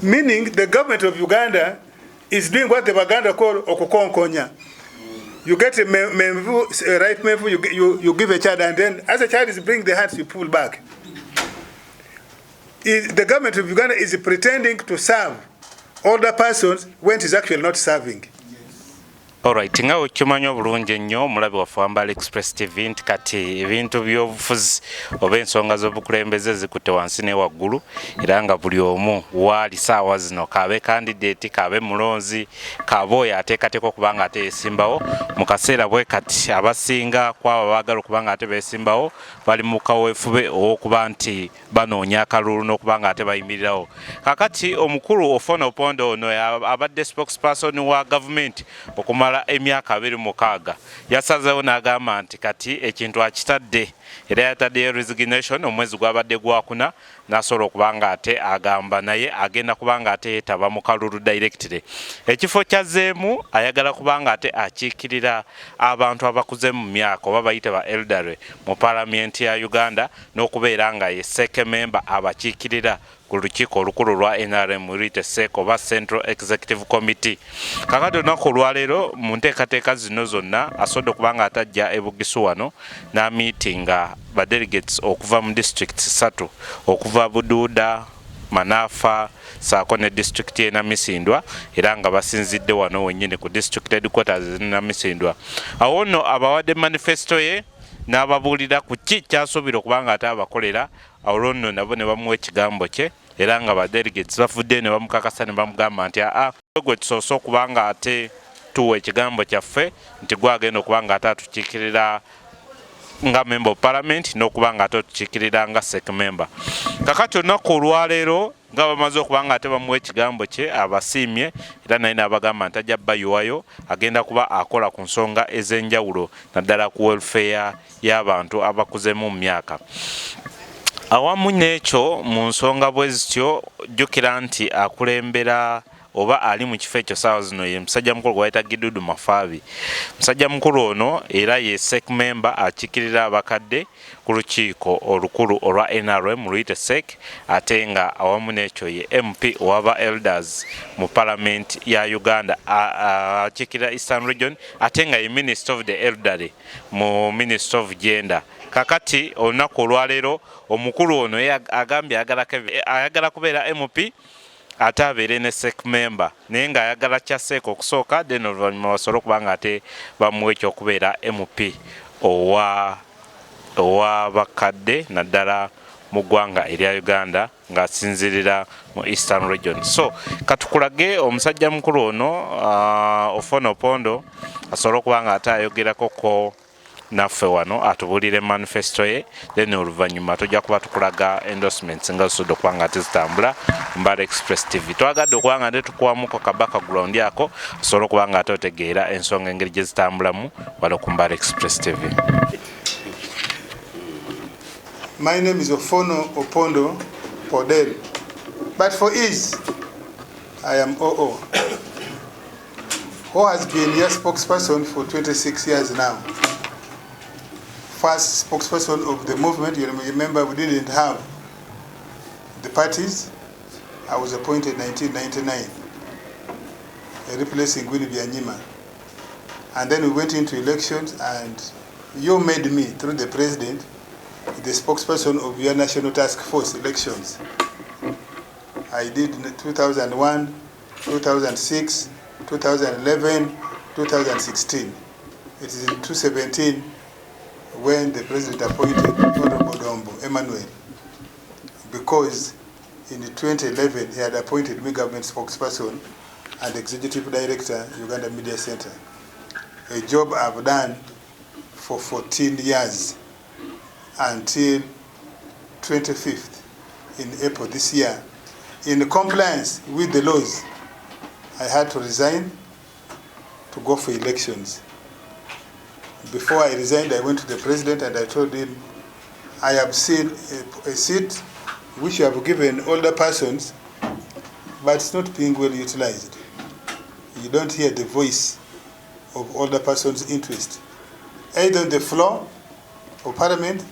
Meaning the government of Uganda is doing what the Baganda call okukonkonya. You get a ripe menvu, you give a child, and then as a child is bringing the hands, you pull back. The government of Uganda is pretending to serve older persons when it is actually not serving. Alright, nga okimanyi obulungi ennyo omulabi waffe wa Mbale Express TV nti kati ebintu by'obufuzi oba ensonga z'obukulembeze zikutte wansi ne waggulu era nga buli omu waali ssaawa zino kaabe candidate kaabe mulonzi kaabe oyo ateekateeka okuba nga ate yeesimbawo mu kaseera bwe kati abasinga kwabo baagala okuba nga ate beesimbawo bali mu kaweefube ow'okuba nti banoonya akalulu n'okuba nga ate bayimirirawo. Kakati omukulu Ofwono Opondo ono abadde spokesperson wa gavumenti okumala emyaka 26 yasazeewo n'agamba nti kati ekintu akitadde era yataddeyo resignation omwezi gwabadde gwakuna n'asobola okuba nga ate agamba naye agenda kuba nga ate yeetaba mu kalulu directly. Ekifo kyazzeemu ayagala kuba nga ate akiikirira abantu abakuze mu myaka oba bayite ba elderly mu palamenti ya Uganda n'okubeera nga ye CEC member abakiikirira ku lukiiko olukulu lwa NRM luyite CEC oba Central Executive Committee. Kakati olunaku olwaleero mu nteekateeka zino zonna asobodde okuba nga atajja e Bugisu wano n'amiitinga ba delegates okuva mu districts 3 okuva Buduuda, Manafa saako ne district ye Namisindwa era nga basinzidde wano wennyini ku district headquarters ne Namisindwa. Awo nno abawadde manifesto ye n'ababuulira ku ki kyasuubira okuba nga ate abakolera. Awo nno nabo ne bamuwa ekigambo kye era nga ba delegates bafudde ne bamukakasa ne bamugamba nti gwe tusoose okuba nga ate tuwa ekigambo kyaffe nti gwagenda okuba nga ate atukiikirira nga member of parliament n'okuba nga ate atukiikirira nga CEC member. Kakati olunaku olwaleero nga bamaze okuba nga ate bamuwa ekigambo kye abasiimye era naye n'abagamba nti ajja bayiwayo agenda kuba akola ku nsonga ez'enjawulo naddala ku welfare y'abantu abakuzeemu mu myaka. Awamu n'ekyo mu nsonga bwe zityo jjukira nti akulembera oba ali mu kifo ekyo ssaawa zino ye musajja mukulu gwayita Gidudu Mafaabi. Musajja mukulu ono era ye CEC member akiikirira abakadde ku lukiiko olukulu olwa NRM luyite CEC ate nga awamu n'ekyo ye MP owaba elders mu parliament ya Uganda akiikirira Eastern Region ate nga ye Minister of the Elderly mu Minister of Gender. Kakati olunaku olwaleero omukulu ono agambye ayagala kubeera MP ate abeere ne CEC member naye nga ayagala kya CEC okusooka then oluvannyuma basobole okuba nga ate bamuwa ekyokubeera MP owa bakadde naddala mu ggwanga erya Uganda ng'asinzirira mu Eastern Region. So katukulage omusajja mukulu ono Ofwono Opondo asobole okuba nga ate ayogerako naffe wano atubuulire manifesto ye then oluvannyuma tujja kuba tukulaga endorsements nga zisudde okuba nga tezitambula Mbale Express TV. Twagadde okuba nga tukuwamuko ka background yako asobole okuba nga ate otegeera ensonga engeri gye zitambulamu wano ku Mbale Express TV. My name is Ofwono Opondo Podel, but for ease I am OO, who has been your spokesperson for 26 years now. First spokesperson of the movement. You remember we didn't have the parties. I was appointed in 1999, replacing Winnie Byanyima. And then we went into elections and you made me, through the president, the spokesperson of your National Task Force elections. I did in 2001, 2006, 2011, 2016. It is in 2017 when the president appointed Honorable Dombo Emmanuel, because in 2011 he had appointed me government spokesperson and executive director, Uganda Media Center, a job I've done for 14 years until 25th in April this year. In compliance with the laws, I had to resign to go for elections. Before I resigned, I went to the president and I told him, I have seen a seat which you have given older persons, but it's not being well utilized. You don't hear the voice of older persons' interest, either on the floor of parliament,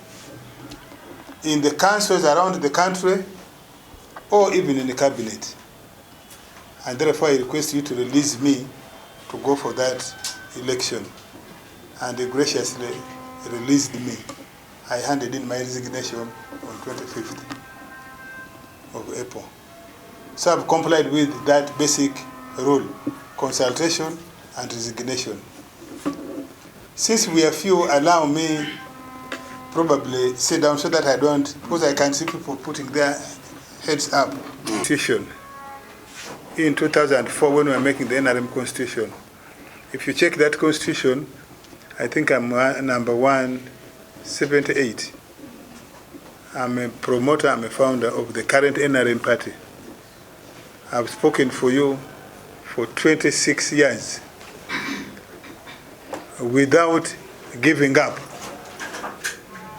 in the councils around the country, or even in the cabinet. and therefore I request you to release me to go for that election. And they graciously released me. I handed in my resignation on 25th of April. So I've complied with that basic rule, consultation and resignation. Since we are few, allow me probably sit down so that I don't, because I can see people putting their heads up. Constitution. In 2004, when we were making the NRM Constitution, if you check that Constitution, I think I'm number 178. I'm a promoter, I'm a founder of the current NRM party. I've spoken for you for 26 years without giving up.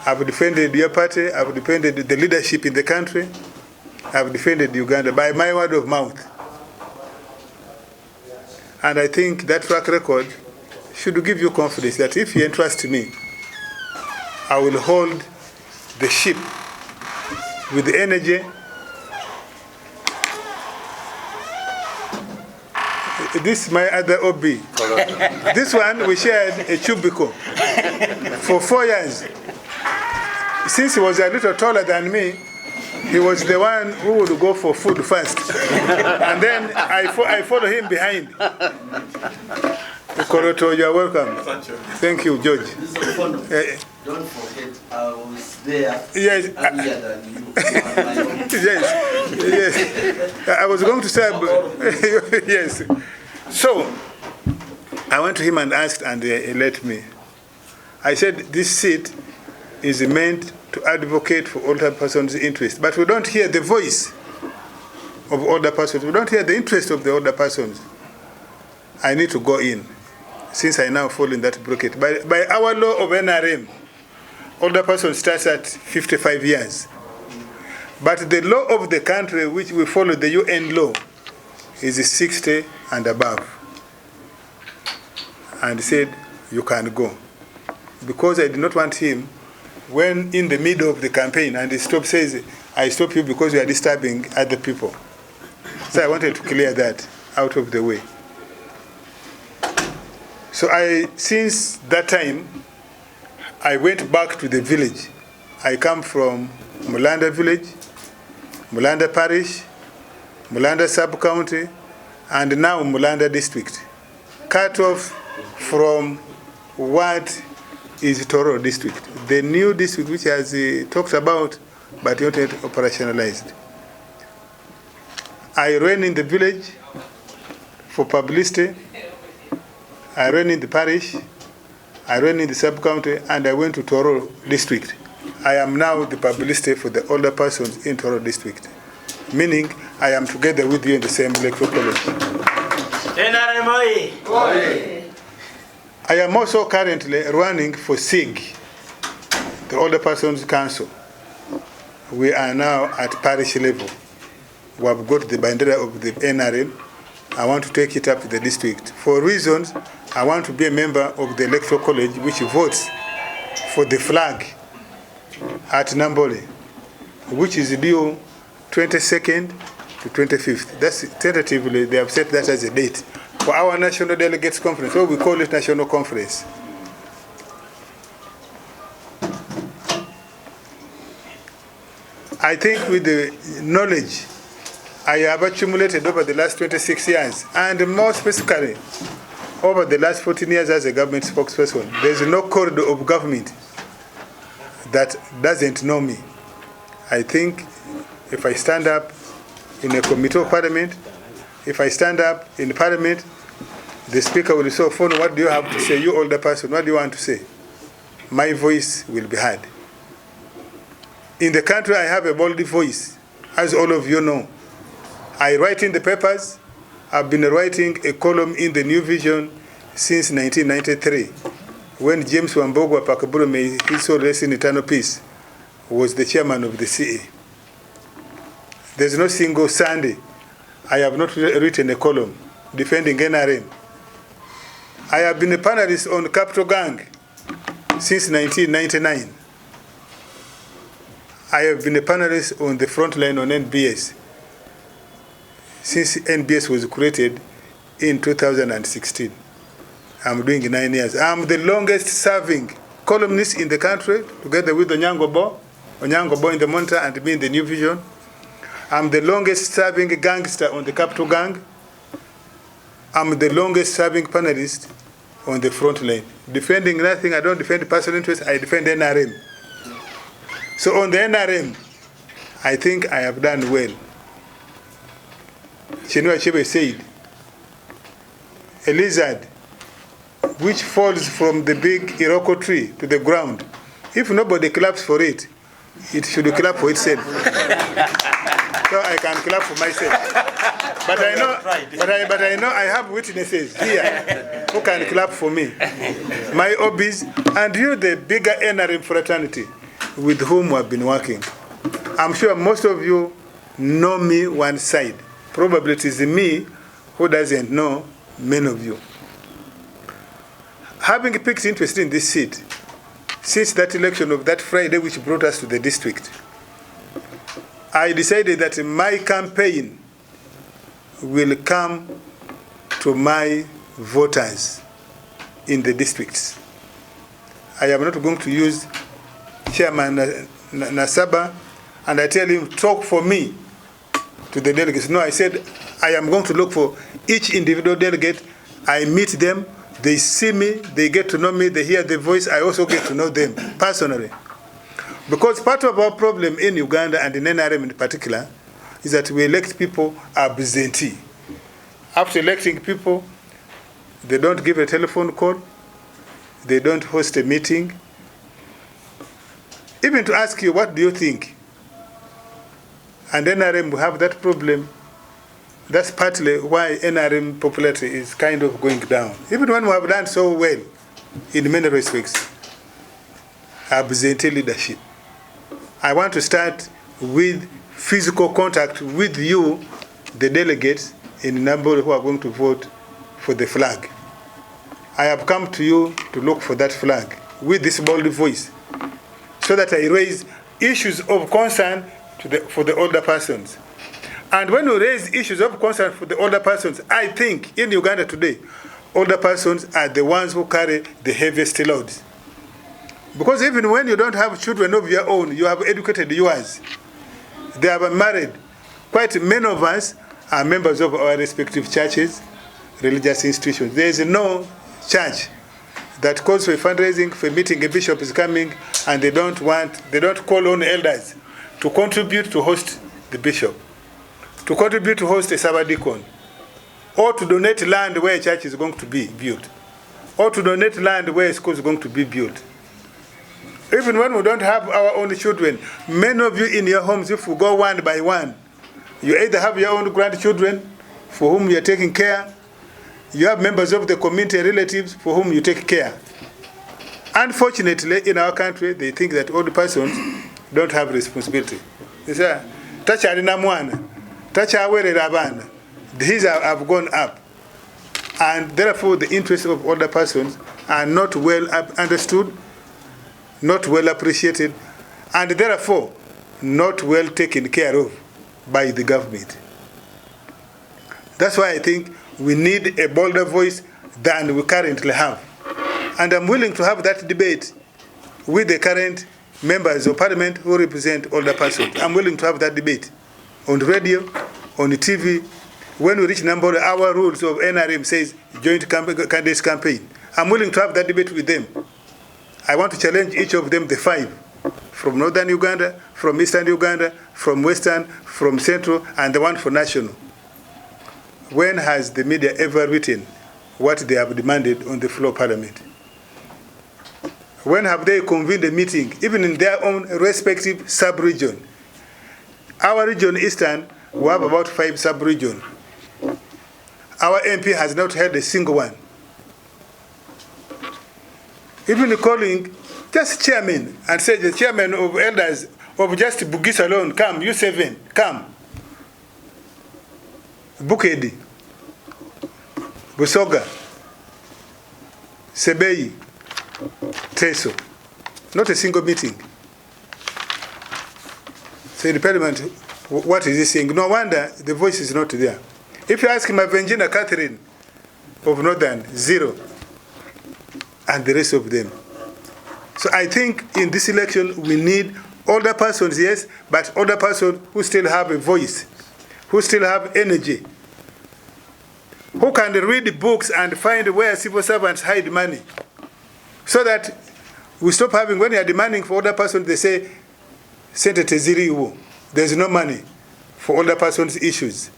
I've defended your party, I've defended the leadership in the country, I've defended Uganda by my word of mouth. And I think that track record should give you confidence that if you entrust me, I will hold the ship with the energy. This is my other OB. This one, we shared a cubicle for 4 years. Since he was a little taller than me, he was the one who would go for food first. And then I follow him behind. Koroto, you are welcome. Thank you, George. Don't forget, I was there yes, earlier than you. yes. I was going to say, yes. So, I went to him and asked, and he let me. I said, this seat is meant to advocate for older persons' interest, but we don't hear the voice of older persons. We don't hear the interest of the older persons. I need to go in, since I now fall in that bracket. By our law of NRM, older person starts at 55 years. But the law of the country, which we follow, the UN law, is 60 and above. And he said, you can go. Because I did not want him, when in the middle of the campaign, and he says, I stop you because you are disturbing other people. So I wanted to clear that out of the way. So since that time, I went back to the village. I come from Mulanda village, Mulanda parish, Mulanda sub-county, and now Mulanda district. Cut off from what is Toro district, the new district which has talked about but not yet operationalized. I ran in the village for publicity, I ran in the parish, I ran in the sub-county, and I went to Toro district. I am now the publicity for the older persons in Toro district, meaning I am together with you in the same electoral college. I am also currently running for CEC, the Older Persons Council. We are now at parish level. We have got the bandera of the NRM. I want to take it up to the district. For reasons, I want to be a member of the electoral college which votes for the flag at Nambole, which is due 22nd to 25th. That's tentatively, they have set that as a date for our National Delegates Conference, or we call it National Conference. I think with the knowledge I have accumulated over the last 26 years, and more specifically, over the last 14 years as a government spokesperson, there's no corridor of government that doesn't know me. I think if I stand up in a committee of parliament, if I stand up in parliament, the speaker will say, Ofwono, what do you have to say? You older person, what do you want to say? My voice will be heard. In the country, I have a bold voice, as all of you know. I write in the papers. I've been writing a column in the New Vision since 1993, when James Wambogwa Pakaburo, may his soul rest in eternal peace, was the chairman of the CEC. There's no single Sunday I have not written a column defending NRM. I have been a panelist on Capital Gang since 1999. I have been a panelist on the front line on NBS since NBS was created in 2016. I'm doing 9 years. I'm the longest serving columnist in the country, together with Onyango Bo in the Monitor and me in the New Vision. I'm the longest serving gangster on the Capital Gang. I'm the longest serving panelist on the front line. Defending nothing, I don't defend personal interests, I defend NRM. So on the NRM, I think I have done well. Chinua Achebe said, a lizard which falls from the big Iroko tree to the ground, if nobody claps for it, it should clap for itself. So I can clap for myself. But I know I have witnesses here who can clap for me. My hobbies, and you, the bigger NRM fraternity with whom we have been working. I'm sure most of you know me one side. Probably it is me who doesn't know many of you. Having picked interest in this seat, since that election of that Friday which brought us to the district, I decided that my campaign will come to my voters in the districts. I am not going to use Chairman Nasaba and I tell him, talk for me to the delegates. No, I said, I am going to look for each individual delegate. I meet them, they see me, they get to know me, they hear the voice, I also get to know them personally. Because part of our problem in Uganda and in NRM in particular is that we elect people absentee. After electing people, they don't give a telephone call, they don't host a meeting, even to ask you, what do you think? And NRM will have that problem. That's partly why NRM popularity is kind of going down. Even when we have done so well in many respects, absentee leadership. I want to start with physical contact with you, the delegates, in number who are going to vote for the flag. I have come to you to look for that flag with this bold voice so that I raise issues of concern for the older persons. And when we raise issues of concern for the older persons, I think in Uganda today, older persons are the ones who carry the heaviest loads. Because even when you don't have children of your own, you have educated yours. They are married. Quite many of us are members of our respective churches, religious institutions. There is no church that calls for fundraising, for a meeting, a bishop is coming, and they don't call on elders to contribute to host the bishop, to contribute to host a Sabbath-deacon, or to donate land where a church is going to be built, or to donate land where a school is going to be built. Even when we don't have our own children, many of you in your homes, if we go one by one, you either have your own grandchildren for whom you are taking care, you have members of the community, relatives for whom you take care. Unfortunately, in our country, they think that old persons don't have responsibility. They say, "Tacha alina mwana, tacha awerera abana." These have gone up. And therefore, the interests of older persons are not well understood, not well appreciated, and therefore, not well taken care of by the government. That's why I think we need a bolder voice than we currently have. And I'm willing to have that debate with the current members of parliament who represent older persons. I'm willing to have that debate on the radio, on the TV. When we reach number, our rules of NRM says joint candidates campaign. I'm willing to have that debate with them. I want to challenge each of them, the 5, from northern Uganda, from eastern Uganda, from western, from central, and the one for national. When has the media ever written what they have demanded on the floor of parliament? When have they convened a meeting, even in their own respective sub-region? Our region, Eastern, we have about 5 sub-regions. Our MP has not held a single one. Even calling just chairman and say the chairman of elders of just Bugisu alone, come, you 7, come. Bukedi, Busoga, Sebei, Teso. Not a single meeting. Say the parliament, what is he saying? No wonder the voice is not there. If you ask Mavengina Catherine of Northern, 0. And the rest of them. So I think in this election we need older persons, yes, but older persons who still have a voice, who still have energy, who can read books and find where civil servants hide money. So that we stop having, when you are demanding for older persons, they say, there's no money for older persons' issues.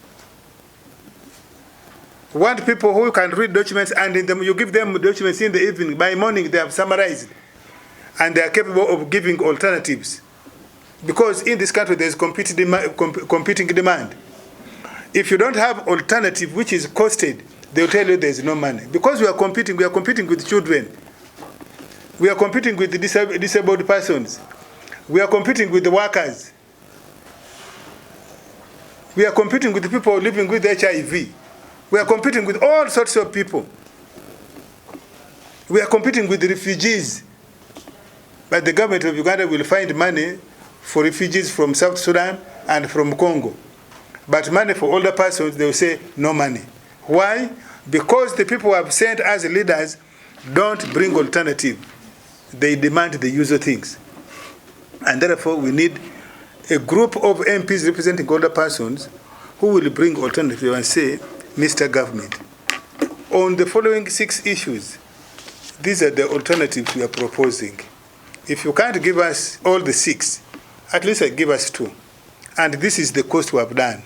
We want people who can read documents, and you give them documents in the evening. By morning, they have summarized, and they are capable of giving alternatives. Because in this country, there's competing demand. If you don't have alternative which is costed, they'll tell you there's no money. Because we are competing with children. We are competing with the disabled persons. We are competing with the workers. We are competing with the people living with HIV. We are competing with all sorts of people. We are competing with the refugees. But the government of Uganda will find money for refugees from South Sudan and from Congo. But money for older persons, they will say no money. Why? Because the people who have sent as leaders don't bring alternative. They demand the usual things. And therefore, we need a group of MPs representing older persons who will bring alternative and say, Mr. Government, on the following 6 issues, these are the alternatives we are proposing. If you can't give us all the 6, at least give us 2. And this is the cost we have done.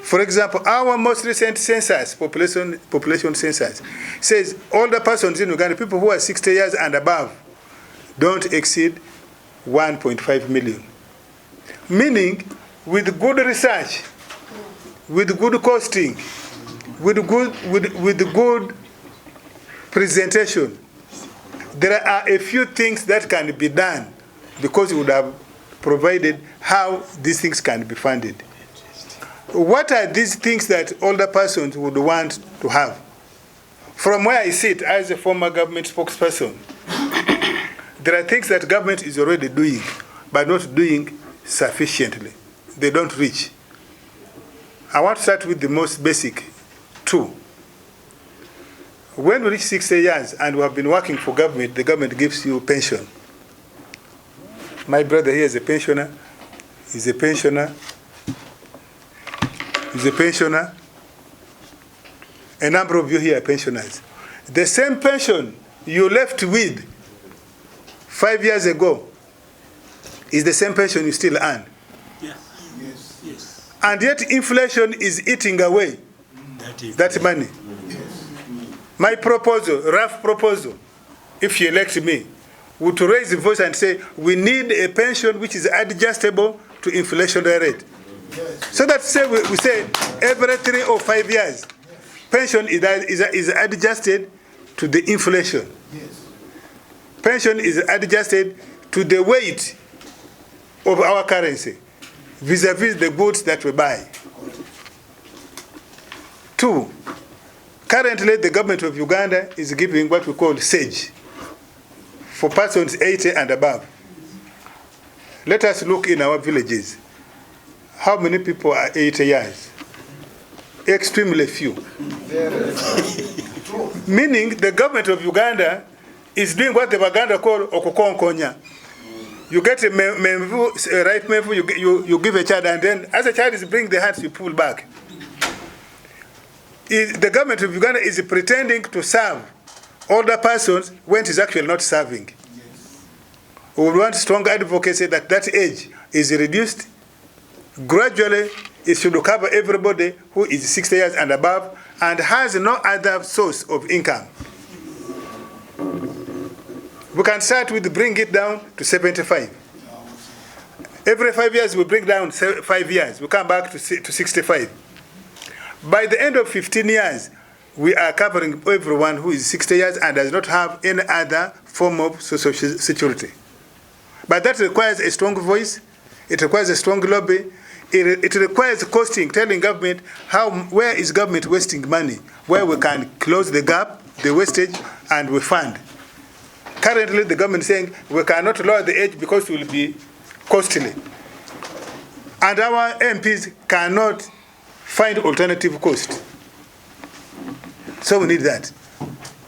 For example, our most recent census, population census, says older persons in Uganda, people who are 60 years and above, don't exceed 1.5 million. Meaning, with good research, with good costing, with good presentation, there are a few things that can be done because we would have provided how these things can be funded. What are these things that older persons would want to have? From where I sit as a former government spokesperson, there are things that government is already doing, but not doing sufficiently. They don't reach. I want to start with the most basic 2. When we reach 60 years and we have been working for government, the government gives you pension. My brother here is a pensioner. He's a pensioner. He's a pensioner. A number of you here are pensioners. The same pension you left with 5 years ago is the same pension you still earn. Yes. And yet inflation is eating away that money. My proposal, rough proposal, if you elect me, would to raise the voice and say, we need a pension which is adjustable to inflationary rate. So that say we say every 3 or 5 years, pension is adjusted to the inflation. Pension is adjusted to the weight of our currency vis-a-vis the goods that we buy. 2, currently the government of Uganda is giving what we call SAGE for persons 80 and above. Let us look in our villages. How many people are 80 years? Extremely few. Meaning the government of Uganda is doing what the Baganda call okukonkonya. You get a ripe menvu, you give a child, and then as a child is bringing the hands, you pull back. The government of Uganda is pretending to serve older persons when it is actually not serving. We want strong advocacy that that age is reduced. Gradually, it should cover everybody who is 60 years and above and has no other source of income. We can start with bring it down to 75. Every 5 years we bring down 5 years. We come back to 65. By the end of 15 years, we are covering everyone who is 60 years and does not have any other form of social security. But that requires a strong voice. It requires a strong lobby. It requires costing, telling government where is government wasting money, where we can close the gap, the wastage, and we fund. Currently, the government is saying we cannot lower the age because it will be costly. And our MPs cannot find alternative cost. So we need that.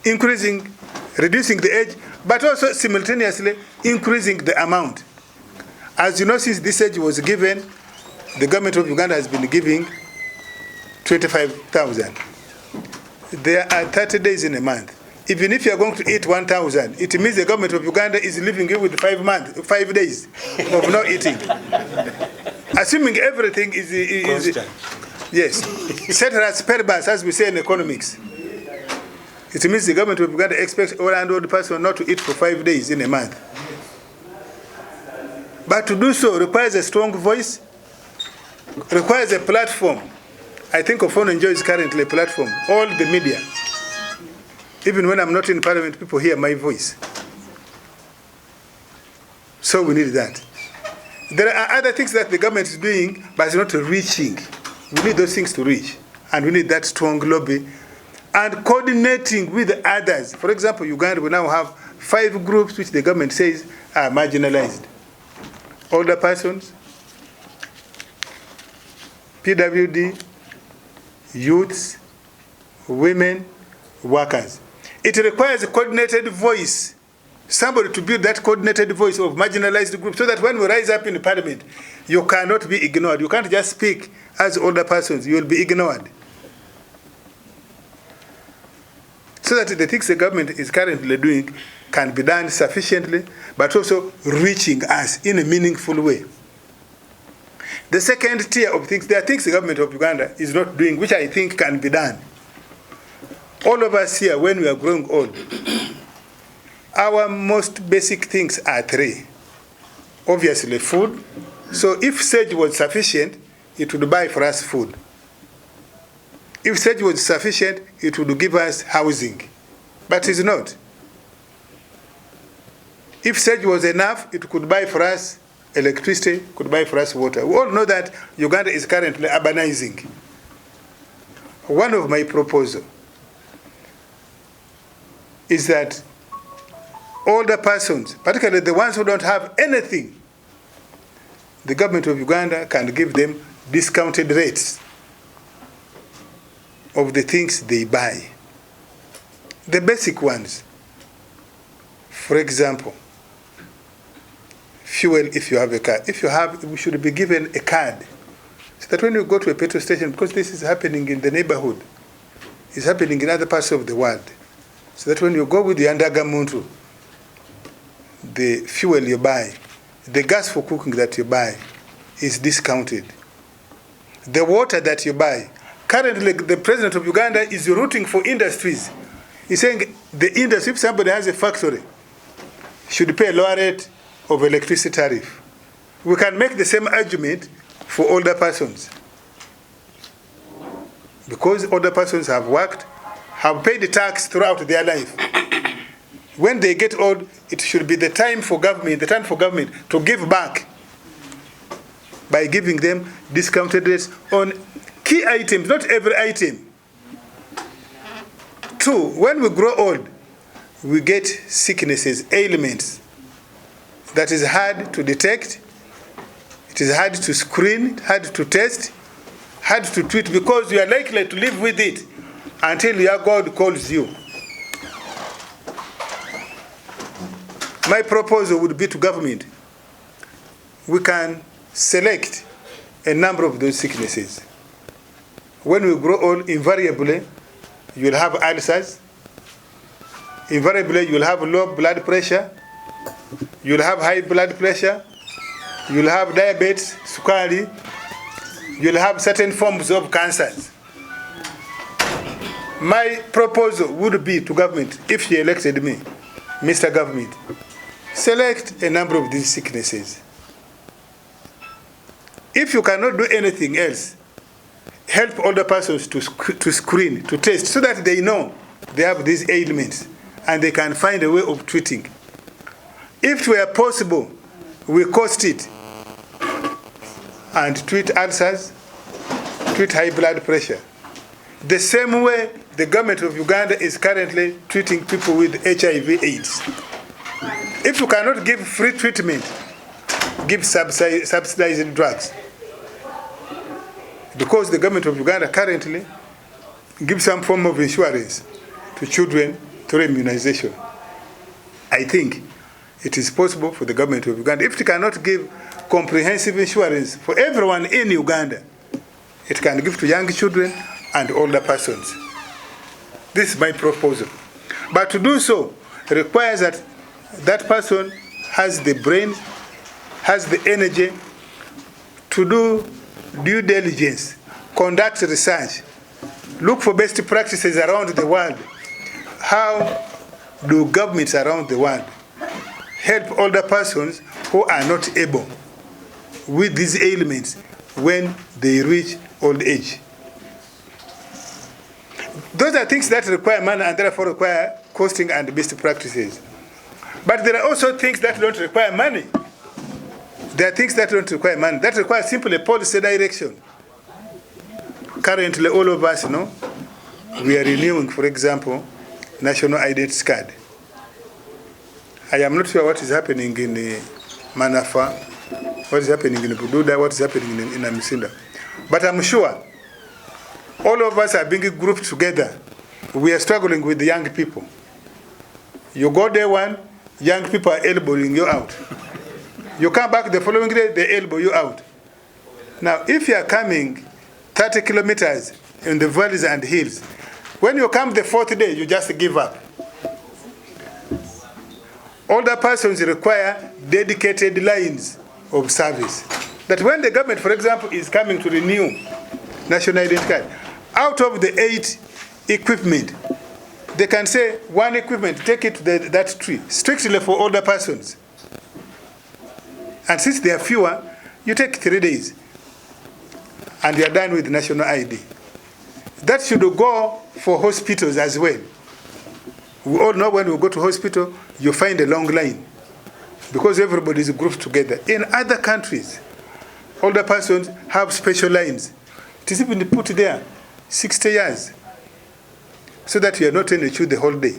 Reducing the age, but also simultaneously increasing the amount. As you know, since this age was given, the government of Uganda has been giving 25,000. There are 30 days in a month. Even if you are going to eat 1,000, it means the government of Uganda is leaving you with 5 days of not eating. Assuming everything is yes, ceteris paribus, as we say in economics. It means the government of Uganda expects all and old person not to eat for 5 days in a month. But to do so requires a strong voice, requires a platform. I think Ofwono enjoys currently a platform, all the media. Even when I'm not in parliament, people hear my voice. So we need that. There are other things that the government is doing, but it's not reaching. We need those things to reach. And we need that strong lobby. And coordinating with others. For example, Uganda, we now have 5 groups which the government says are marginalized. Older persons, PWD, youths, women, workers. It requires a coordinated voice, somebody to build that coordinated voice of marginalized groups, so that when we rise up in parliament, you cannot be ignored. You can't just speak as older persons, you will be ignored. So that the things the government is currently doing can be done sufficiently, but also reaching us in a meaningful way. The second tier of things, there are things the government of Uganda is not doing, which I think can be done. All of us here, when we are growing old, our most basic things are 3. Obviously, food. So if SAGE was sufficient, it would buy for us food. If SAGE was sufficient, it would give us housing. But it's not. If SAGE was enough, it could buy for us electricity, could buy for us water. We all know that Uganda is currently urbanizing. One of my proposals is that older persons, particularly the ones who don't have anything, the government of Uganda can give them discounted rates of the things they buy. The basic ones. For example, fuel if you have a car. If you have, we should be given a card. So that when you go to a petrol station, because this is happening in the neighborhood, it's happening in other parts of the world. So that when you go with the Andagamuntu, the fuel you buy, the gas for cooking that you buy is discounted. The water that you buy, currently the president of Uganda is rooting for industries. He's saying the industry, if somebody has a factory, should pay a lower rate of electricity tariff. We can make the same argument for older persons. Because older persons have worked, have paid the tax throughout their life. When they get old, it should be the time for government to give back by giving them discounted rates on key items, not every item. 2, when we grow old, we get sicknesses, ailments that is hard to detect, it is hard to screen, hard to test, hard to treat, because you are likely to live with it until your God calls you. My proposal would be to government, we can select a number of those sicknesses. When we grow old, invariably, you will have ulcers, invariably you will have low blood pressure, you will have high blood pressure, you will have diabetes, sukari, you will have certain forms of cancers. My proposal would be to government, if you elected me, Mr. Government, select a number of these sicknesses. If you cannot do anything else, help older persons to screen, to test, so that they know they have these ailments and they can find a way of treating. If it were possible, we cost it and treat ulcers, treat high blood pressure. The same way the government of Uganda is currently treating people with HIV/AIDS. If you cannot give free treatment, give subsidized drugs. because the government of Uganda currently gives some form of insurance to children through immunization. I think it is possible for the government of Uganda, if it cannot give comprehensive insurance for everyone in Uganda, it can give to young children and older persons. This is my proposal. But to do so requires that that person has the brain, has the energy to do due diligence, conduct research, look for best practices around the world. How do governments around the world help older persons who are not able with these ailments when they reach old age? Those are things that require money and therefore require costing and best practices. But there are also things that don't require money. There are things that don't require money, that require simply policy direction. Currently, all of us know we are renewing, for example, national identity card. I am not sure what is happening in Manafa, what is happening in Bududa, what is happening in Amisinda. But I'm sure all of us are being grouped together. We are struggling with the young people. You go day one, young people are elbowing you out. You come back the following day, they elbow you out. Now, if you are coming 30 kilometers in the valleys and hills, when you come the fourth day, you just give up. Older persons require dedicated lines of service. That when the government, for example, is coming to renew national identity card, out of the 8 equipment, they can say 1 equipment, take it to that tree, strictly for older persons. And since they are fewer, you take 3 days, and you are done with national ID. That should go for hospitals as well. We all know when we go to hospital, you find a long line, because everybody is grouped together. In other countries, older persons have special lines. It is even put there, 60 years, so that you are not in the queue the whole day.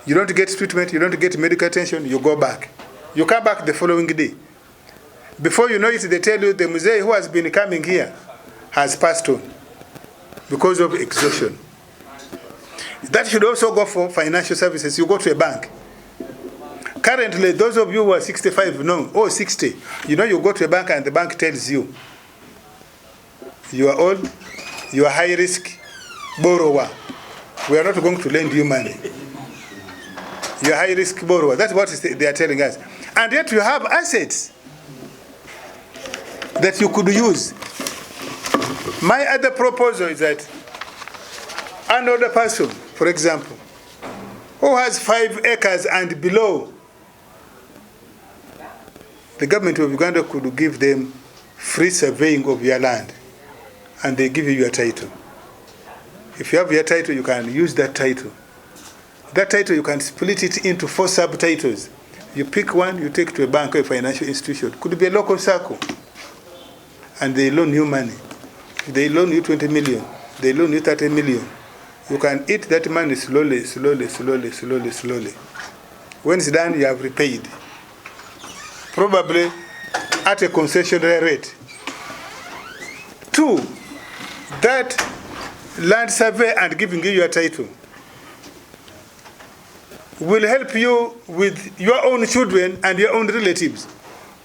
You don't get treatment, you don't get medical attention, you go back. You come back the following day. Before you know it, they tell you the Mzee who has been coming here has passed on because of exhaustion. That should also go for financial services. You go to a bank. Currently, those of you who are 65, no, or 60, you know, you go to a bank and the bank tells you, you are old, you are high risk borrower. We are not going to lend you money. You are high risk borrower. That's what they are telling us. And yet you have assets that you could use. My other proposal is that an older person, for example, who has 5 acres and below, the government of Uganda could give them free surveying of your land, and they give you your title. If you have your title, you can use that title. That title, you can split it into 4 subtitles. You pick one, you take to a bank or a financial institution. Could be a local circle. And they loan you money. If they loan you 20 million, they loan you 30 million. You can eat that money slowly, slowly, slowly, slowly, slowly. When it's done, you have repaid. Probably at a concessionary rate. 2, that land survey and giving you your title will help you with your own children and your own relatives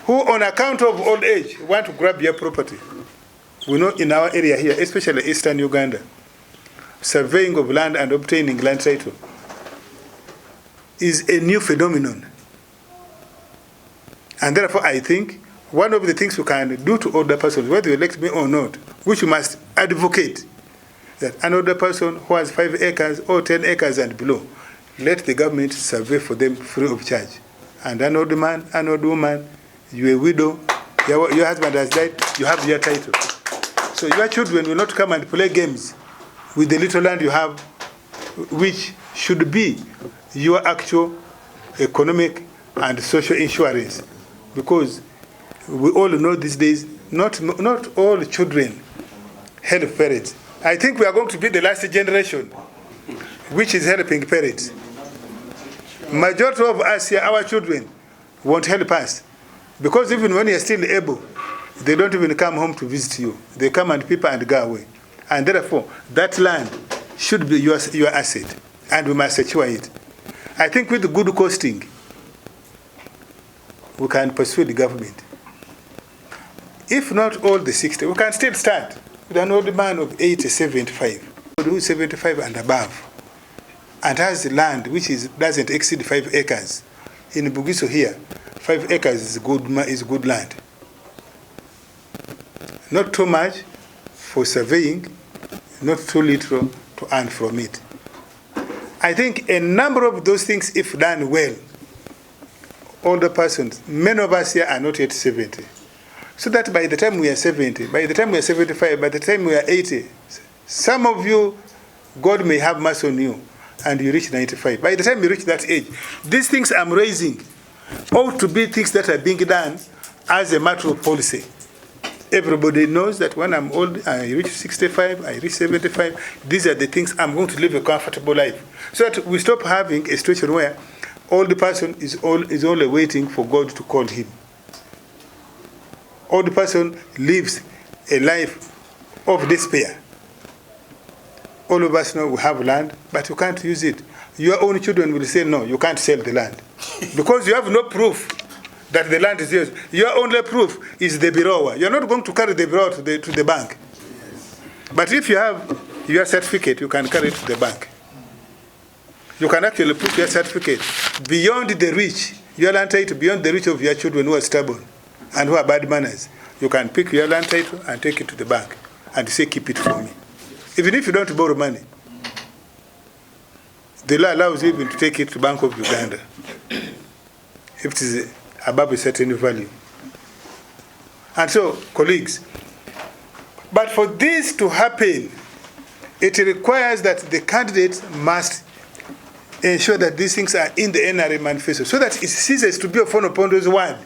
who, on account of old age, want to grab your property. We know in our area here, especially eastern Uganda, surveying of land and obtaining land title is a new phenomenon. And therefore, I think one of the things we can do to older persons, whether you elect me or not, which you must advocate, that an older person who has 5 acres or 10 acres and below, let the government survey for them free of charge. And an old man, an old woman, you're a widow, your husband has died, you have your title. So your children will not come and play games with the little land you have, which should be your actual economic and social insurance. Because we all know these days, not all children help parents. I think we are going to be the last generation which is helping parents. Majority of us here, our children, won't help us. Because even when you're still able, They don't even come home to visit you. They come and people and go away. And therefore, that land should be your asset, and we must secure it. I think with good costing, we can persuade the government. If not all the 60, we can still start with an old man of 80, 75, who is 75 and above, and has land which doesn't exceed 5 acres. In Bugisu here, 5 acres is good land. Not too much for surveying, not too little to earn from it. I think a number of those things, if done well, older persons, many of us here are not yet 70. So that by the time we are 70, by the time we are 75, by the time we are 80, some of you, God may have mercy on you, and you reach 95. By the time you reach that age, these things I'm raising ought to be things that are being done as a matter of policy. Everybody knows that when I'm old, I reach 65, I reach 75, these are the things I'm going to live a comfortable life. So that we stop having a situation where old person is only waiting for God to call him. Old person lives a life of despair. All of us know we have land, but you can't use it. Your own children will say, no, you can't sell the land. Because you have no proof that the land is yours. Your only proof is the borrower. You're not going to carry the borrower to the bank. But if you have your certificate, you can carry it to the bank. You can actually put your certificate beyond the reach, your land title beyond the reach of your children who are stubborn and who are bad manners. You can pick your land title and take it to the bank and say, keep it for me. Even if you don't borrow money, the law allows you even to take it to Bank of Uganda if it is above a certain value. And so, colleagues, but for this to happen, it requires that the candidates must ensure that these things are in the NRA manifesto so that it ceases to be Ofwono Opondo's word.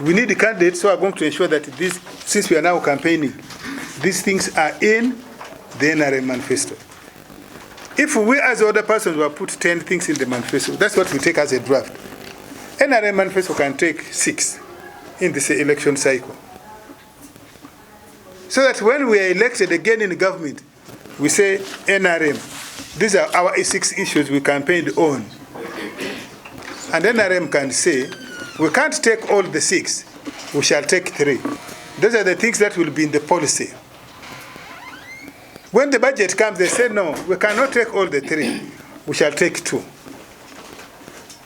We need the candidates who are going to ensure that this, since we are now campaigning, these things are in the NRA manifesto. If we as other persons will put 10 things in the manifesto, that's what we take as a draft. NRA manifesto can take 6 in this election cycle. So that when we are elected again in the government, we say, NRM, these are our 6 issues we campaigned on. And NRM can say, we can't take all the 6, we shall take 3. Those are the things that will be in the policy. When the budget comes, they say, no, we cannot take all the 3, we shall take 2.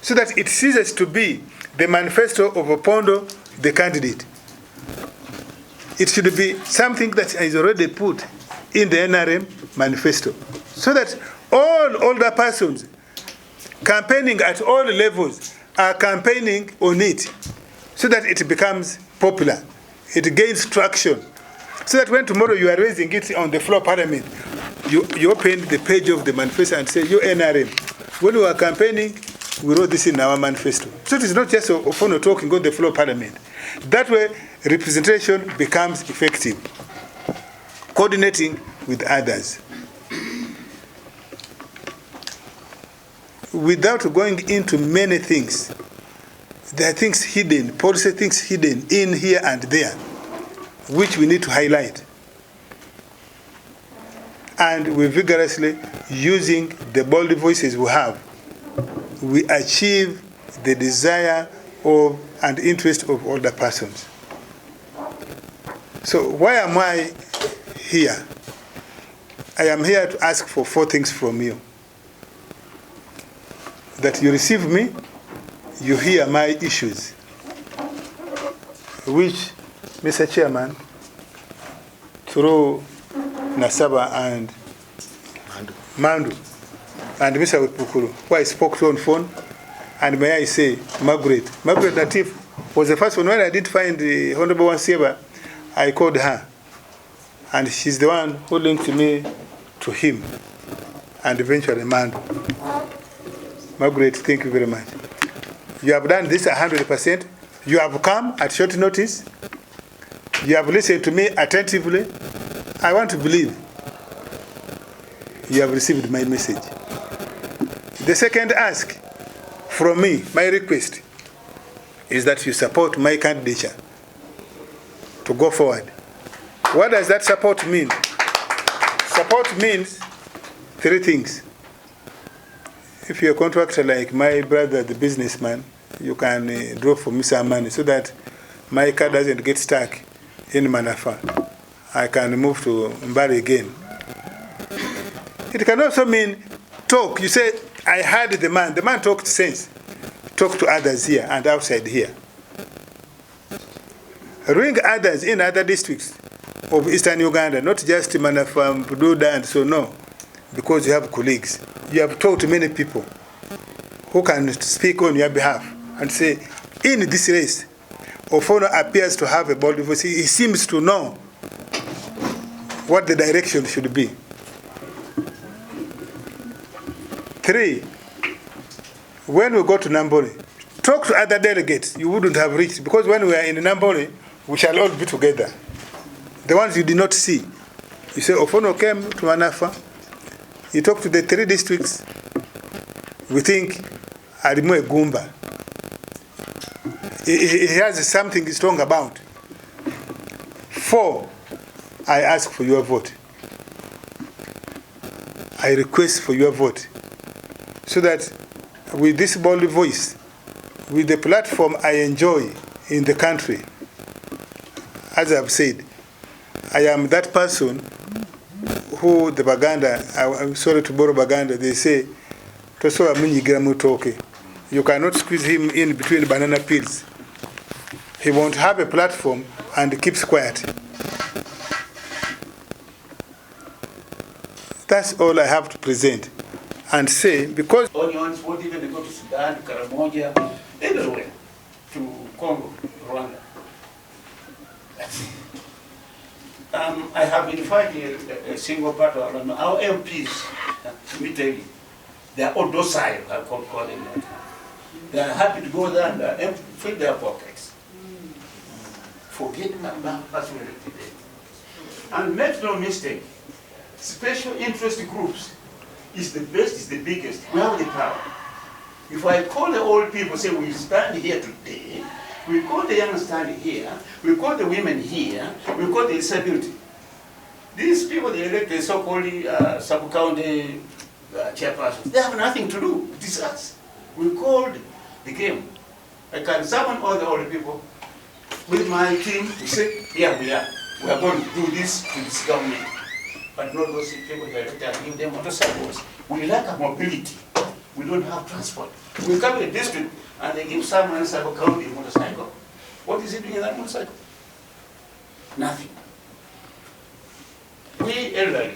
So that it ceases to be the manifesto of Opondo, the candidate. It should be something that is already put in the NRM manifesto. So that all older persons campaigning at all levels are campaigning on it. So that it becomes popular. It gains traction. So that when tomorrow you are raising it on the floor of Parliament, you open the page of the manifesto and say, you NRM, when we are campaigning, we wrote this in our manifesto. So it is not just Ofwono talking on the floor of Parliament. That way, representation becomes effective. Coordinating with others. Without going into many things, there are things hidden, policy things hidden in here and there, which we need to highlight. And we vigorously, using the bold voices we have, we achieve the desire of and interest of older persons. So why am I here? I am here to ask for 4 things from you. That you receive me, you hear my issues, which, Mr. Chairman, through Nasaba and Mandu and Mr. Wipukuru, who I spoke to on phone, and may I say, Margaret Natif was the first one. When I did find the Honorable Wansieba, I called her, and she's the one who linked me to him, and eventually Mandu. Margaret, thank you very much. You have done this 100%. You have come at short notice. You have listened to me attentively. I want to believe you have received my message. The second ask from me, my request, is that you support my candidature to go forward. What does that support mean? Support means three things. If you're a contractor like my brother, the businessman, you can draw for me some money so that my car doesn't get stuck in Manafa. I can move to Mbari again. It can also mean talk. You say, I heard the man. The man talked sense. Talk to others here and outside here. Ring others in other districts of Eastern Uganda, not just Manafa, Mpududa, and so no. Because you have colleagues. You have talked to many people who can speak on your behalf and say, in this race, Ofwono appears to have a bold voice. He seems to know what the direction should be. 3, when we go to Nambole, talk to other delegates you wouldn't have reached, because when we are in Nambole, we shall all be together. The ones you did not see. You say, Ofwono came to Manafa. He talked to the 3 districts. We think Arimwe Gumba. He has something strong about. 4, I ask for your vote. I request for your vote. So that with this bold voice, with the platform I enjoy in the country, as I've said, I am that person who the Baganda, I'm sorry to borrow Baganda, they say, you cannot squeeze him in between banana peels. He won't have a platform and keeps quiet. That's all I have to present and say, because Onions won't even go to Sudan, Karamoja, everywhere, to Congo, Rwanda. I have invited a single battle around our MPs, let me tell you, they are all docile, I call them that. They are happy to go there and fill their pockets. Forget about personal today. And make no mistake, special interest groups is the best, is the biggest. We have the power. If I call the old people, say we stand here today, we call the young stand here, we call the women here, we call the disability. These people, they elect the so-called sub-county chairpersons, they have nothing to do. It is us. We called the game. I can summon all the old people with my team to say, here we are. We are going to do this to this government. But not those people who elect and give them motorcycles. We lack a mobility. We don't have transport. We come to a district and they give someone else a county motorcycle. What is he doing in that motorcycle? Nothing. We elderly,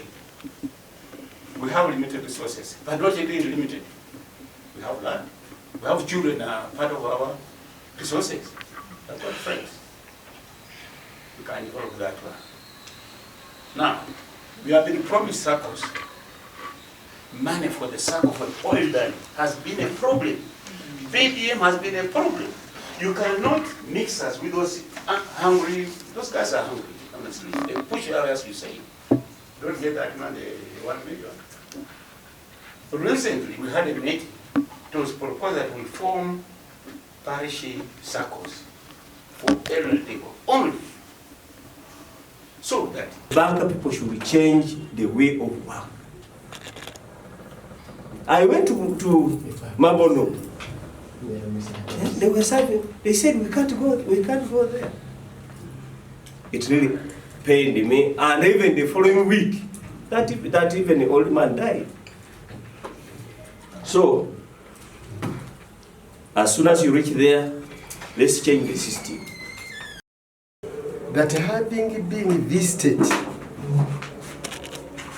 we have limited resources, but not really limited. We have land. We have children part of our resources. That's what friends. We can develop that one. Now, we have been promised circles. Money for the circle for oil land has been a problem. VDM has been a problem. You cannot mix us with those hungry, those guys are hungry, honestly. They push areas, you say. Don't get that money, 1 million. Recently, we had a meeting. It was proposed that we form parish circles for elderly people only. So that Banker people should change the way of work. I went to Mabono. They were serving. They said we can't go there. It really pained me, and even the following week, that even the old man died. So, as soon as you reach there, let's change the system. That having been visited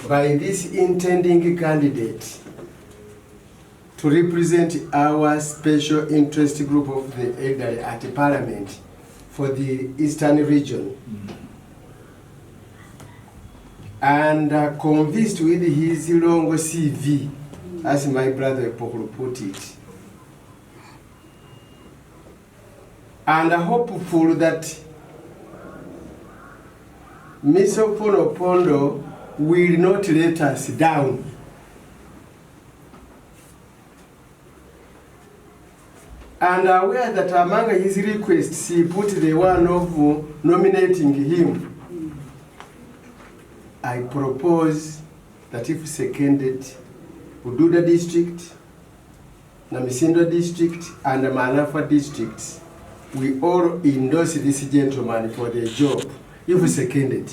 by this intending candidate to represent our special interest group of the elderly at the Parliament for the Eastern region, and convinced with his long CV, as my brother Paul put it, and hopeful that Mr. Ofwono Opondo will not let us down. And aware that among his requests, he put the one of nominating him. I propose that if seconded, Bududa district, Namisindo district, and Manafa district, we all endorse this gentleman for the job. If we seconded.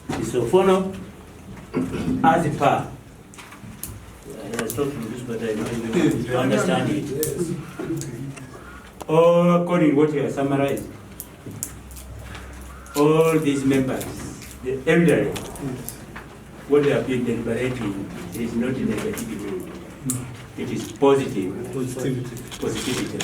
Mr. Ofwono, as a par, I was talking this, but I don't understand it. All according to what you have summarized, all these members, the elderly, what they have been deliberating is not negativity. It is positive. Positivity.